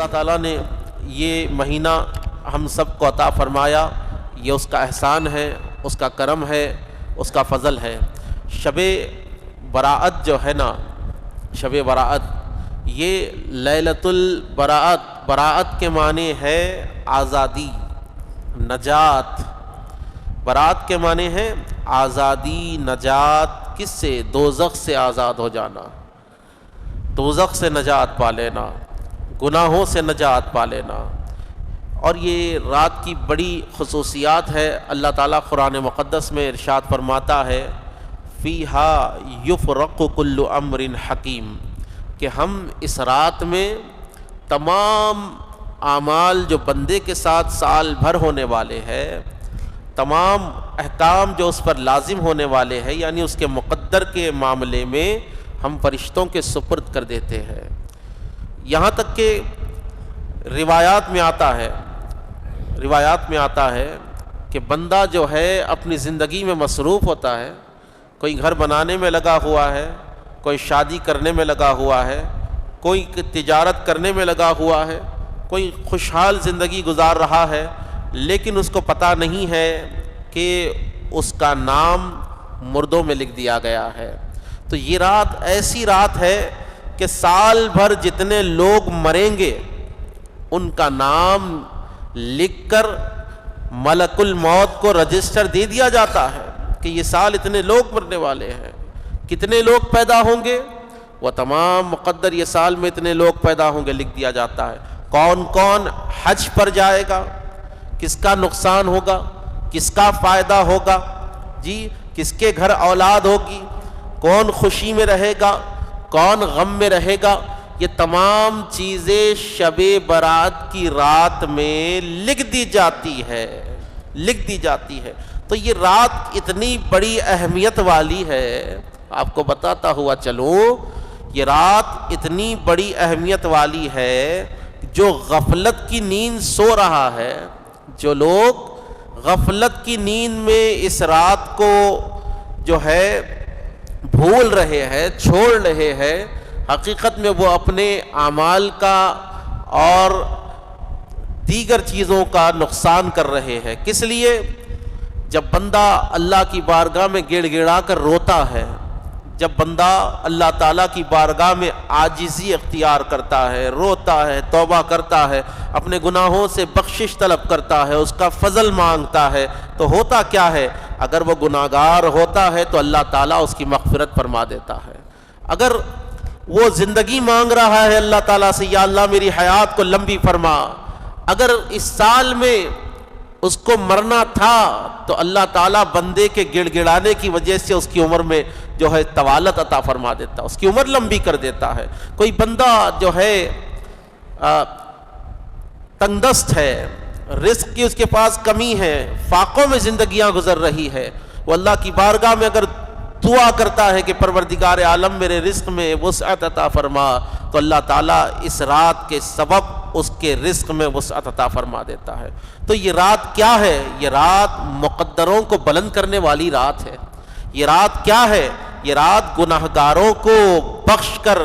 اللہ تعالیٰ نے یہ مہینہ ہم سب کو عطا فرمایا، یہ اس کا احسان ہے، اس کا کرم ہے، اس کا فضل ہے۔ شب براءت جو ہے نا، شب براءت یہ لیلۃ البراءت، براءت کے معنی ہے آزادی، نجات۔ براءت کے معنی ہے آزادی، نجات۔ کس سے؟ دوزخ سے آزاد ہو جانا، دوزخ سے نجات پا لینا، گناہوں سے نجات پا لینا۔ اور یہ رات کی بڑی خصوصیات ہے۔ اللہ تعالیٰ قرآن مقدس میں ارشاد فرماتا ہے فیہا یفرق کل امر حکیم، کہ ہم اس رات میں تمام اعمال جو بندے کے ساتھ سال بھر ہونے والے ہیں، تمام احکام جو اس پر لازم ہونے والے ہیں، یعنی اس کے مقدر کے معاملے میں ہم فرشتوں کے سپرد کر دیتے ہیں۔ یہاں تک کہ روایات میں آتا ہے کہ بندہ جو ہے اپنی زندگی میں مصروف ہوتا ہے، کوئی گھر بنانے میں لگا ہوا ہے، کوئی شادی کرنے میں لگا ہوا ہے، کوئی تجارت کرنے میں لگا ہوا ہے، کوئی خوشحال زندگی گزار رہا ہے، لیکن اس کو پتہ نہیں ہے کہ اس کا نام مردوں میں لکھ دیا گیا ہے۔ تو یہ رات ایسی رات ہے کہ سال بھر جتنے لوگ مریں گے ان کا نام لکھ کر ملک الموت کو رجسٹر دے دیا جاتا ہے کہ یہ سال اتنے لوگ مرنے والے ہیں، کتنے لوگ پیدا ہوں گے، وہ تمام مقدر یہ سال میں اتنے لوگ پیدا ہوں گے لکھ دیا جاتا ہے۔ کون کون حج پر جائے گا، کس کا نقصان ہوگا، کس کا فائدہ ہوگا، جی کس کے گھر اولاد ہوگی، کون خوشی میں رہے گا، کون غم میں رہے گا، یہ تمام چیزیں شب برات کی رات میں لکھ دی جاتی ہے۔ تو یہ رات اتنی بڑی اہمیت والی ہے، آپ کو بتاتا ہوا چلوں، یہ رات اتنی بڑی اہمیت والی ہے، جو غفلت کی نیند سو رہا ہے، جو لوگ غفلت کی نیند میں اس رات کو جو ہے بھول رہے ہیں، چھوڑ رہے ہیں، حقیقت میں وہ اپنے اعمال کا اور دیگر چیزوں کا نقصان کر رہے ہیں۔ کس لیے؟ جب بندہ اللہ کی بارگاہ میں گڑ گڑا کر روتا ہے، جب بندہ اللہ تعالیٰ کی بارگاہ میں عاجزی اختیار کرتا ہے، روتا ہے، توبہ کرتا ہے، اپنے گناہوں سے بخشش طلب کرتا ہے، اس کا فضل مانگتا ہے، تو ہوتا کیا ہے؟ اگر وہ گناہگار ہوتا ہے تو اللہ تعالیٰ اس کی مغفرت فرما دیتا ہے۔ اگر وہ زندگی مانگ رہا ہے اللہ تعالیٰ سے، یا اللہ میری حیات کو لمبی فرما، اگر اس سال میں اس کو مرنا تھا تو اللہ تعالیٰ بندے کے گڑ گڑانے کی وجہ سے اس کی عمر میں جو ہے طوالت عطا فرما دیتا ہے، اس کی عمر لمبی کر دیتا ہے۔ کوئی بندہ جو ہے تنگ دست ہے، رزق کی اس کے پاس کمی ہے، فاقوں میں زندگیاں گزر رہی ہے، وہ اللہ کی بارگاہ میں اگر دعا کرتا ہے کہ پروردگار عالم میرے رزق میں وسعت عطا فرما، تو اللہ تعالیٰ اس رات کے سبب اس کے رزق میں وسعت عطا فرما دیتا ہے۔ تو یہ رات کیا ہے؟ یہ رات مقدروں کو بلند کرنے والی رات ہے۔ یہ رات کیا ہے؟ یہ رات گناہگاروں کو بخش کر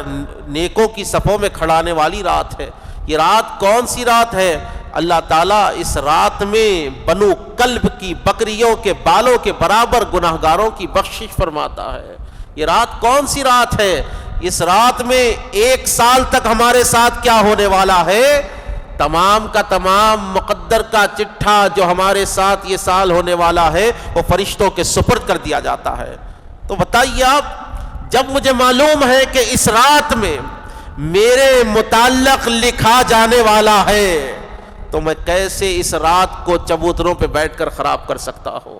نیکوں کی صفوں میں کھڑانے والی رات ہے۔ یہ رات کون سی رات ہے؟ اللہ تعالیٰ اس رات میں بنو کلب کی بکریوں کے بالوں کے برابر گناہگاروں کی بخشش فرماتا ہے۔ یہ رات کون سی رات ہے؟ اس رات میں 1 سال تک ہمارے ساتھ کیا ہونے والا ہے؟ تمام کا تمام مقدر کا چٹھا جو ہمارے ساتھ یہ سال ہونے والا ہے وہ فرشتوں کے سپرد کر دیا جاتا ہے۔ تو بتائیے آپ، جب مجھے معلوم ہے کہ اس رات میں میرے متعلق لکھا جانے والا ہے، تو میں کیسے اس رات کو چبوتروں پہ بیٹھ کر خراب کر سکتا ہوں؟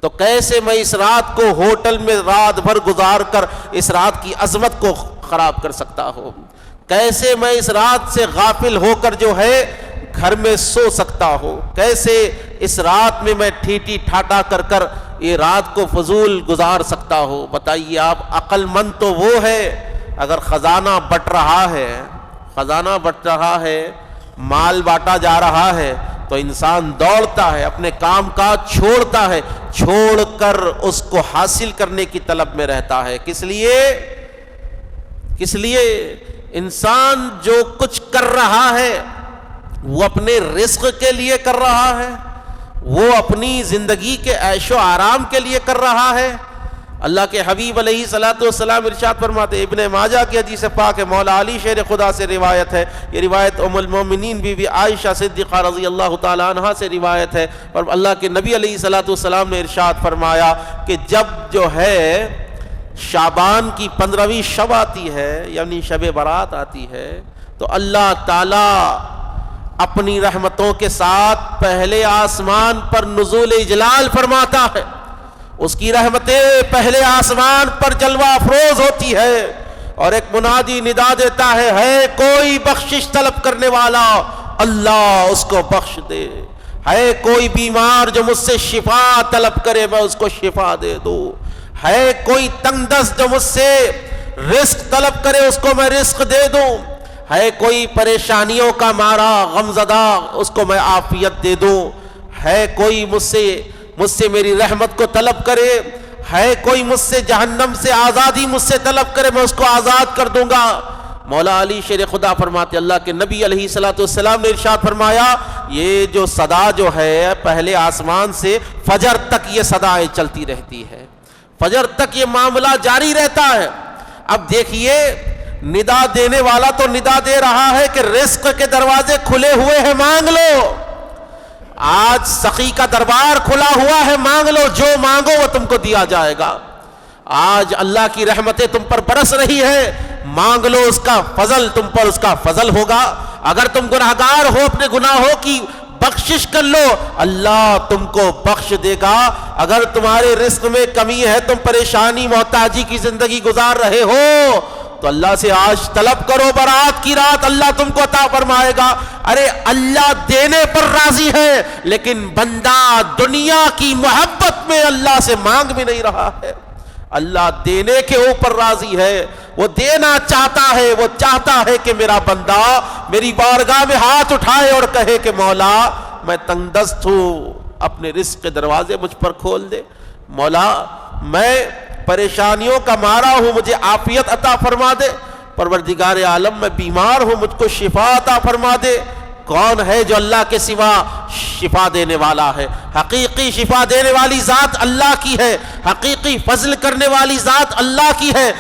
تو کیسے میں اس رات کو ہوٹل میں رات بھر گزار کر اس رات کی عظمت کو خراب کر سکتا ہوں؟ کیسے میں اس رات سے غافل ہو کر جو ہے گھر میں سو سکتا ہوں؟ کیسے اس رات میں میں ٹھیٹی ٹھاٹا کر کر یہ رات کو فضول گزار سکتا ہوں؟ بتائیے آپ، عقل مند تو وہ ہے اگر خزانہ بٹ رہا ہے، مال بانٹا جا رہا ہے، تو انسان دوڑتا ہے، اپنے کام کاج چھوڑتا ہے، چھوڑ کر اس کو حاصل کرنے کی طلب میں رہتا ہے۔ کس لیے انسان جو کچھ کر رہا ہے وہ اپنے رزق کے لیے کر رہا ہے، وہ اپنی زندگی کے عیش و آرام کے لیے کر رہا ہے۔ اللہ کے حبیب علیہ الصلوۃ والسلام ارشاد فرماتے، ابن ماجہ کی حدیث پاک ہے، مولا علی شیر خدا سے روایت ہے، یہ روایت ام المومنین بی بی عائشہ صدیقہ رضی اللہ تعالی عنہا سے روایت ہے، اور اللہ کے نبی علیہ الصلوۃ والسلام نے ارشاد فرمایا کہ جب جو ہے شعبان کی 15ویں شب آتی ہے، یعنی شب برات آتی ہے، تو اللہ تعالی اپنی رحمتوں کے ساتھ پہلے آسمان پر نزول اجلال فرماتا ہے، اس کی رحمتیں پہلے آسمان پر جلوہ افروز ہوتی ہے، اور ایک منادی ندا دیتا ہے کوئی بخشش طلب کرنے والا، اللہ اس کو بخش دے، ہے کوئی بیمار جو مجھ سے شفا طلب کرے میں اس کو شفا دے دوں، ہے کوئی تنگ دست جو مجھ سے رزق طلب کرے اس کو میں رزق دے دوں، ہے کوئی پریشانیوں کا مارا غمزدہ اس کو میں عافیت دے دوں، ہے کوئی مجھ سے میری رحمت کو طلب کرے، ہے کوئی مجھ سے جہنم سے آزادی مجھ سے طلب کرے میں اس کو آزاد کر دوں گا۔ مولا علی شیر خدا فرماتے، اللہ کے نبی علیہ الصلوۃ والسلام نے ارشاد فرمایا، یہ جو صدا جو ہے پہلے آسمان سے فجر تک یہ صدایں چلتی رہتی ہے، فجر تک یہ معاملہ جاری رہتا ہے۔ اب دیکھیے ندا دینے والا تو ندا دے رہا ہے کہ رزق کے دروازے کھلے ہوئے ہیں، مانگ لو، آج سخی کا دربار کھلا ہوا ہے، مانگ لو، جو مانگو وہ تم کو دیا جائے گا، آج اللہ کی رحمتیں تم پر برس رہی ہے، مانگ لو، اس کا فضل تم پر اس کا فضل ہوگا، اگر تم گناہگار ہو اپنے گناہوں کی بخشش کر لو اللہ تم کو بخش دے گا، اگر تمہارے رزق میں کمی ہے، تم پریشانی محتاجی کی زندگی گزار رہے ہو تو اللہ سے آج طلب کرو، برات کی رات اللہ تم کو عطا فرمائے گا۔ ارے اللہ دینے پر راضی ہے، لیکن بندہ دنیا کی محبت میں اللہ سے مانگ بھی نہیں رہا ہے، اللہ دینے کے اوپر راضی ہے، وہ دینا چاہتا ہے، وہ چاہتا ہے کہ میرا بندہ میری بارگاہ میں ہاتھ اٹھائے اور کہے کہ مولا میں تنگ دست ہوں، اپنے رزق کے دروازے مجھ پر کھول دے، مولا میں پریشانیوں کا مارا ہوں، مجھے عافیت عطا فرما دے، پروردگار عالم میں بیمار ہوں، مجھ کو شفا عطا فرما دے۔ کون ہے جو اللہ کے سوا شفا دینے والا ہے؟ حقیقی شفا دینے والی ذات اللہ کی ہے، حقیقی فضل کرنے والی ذات اللہ کی ہے،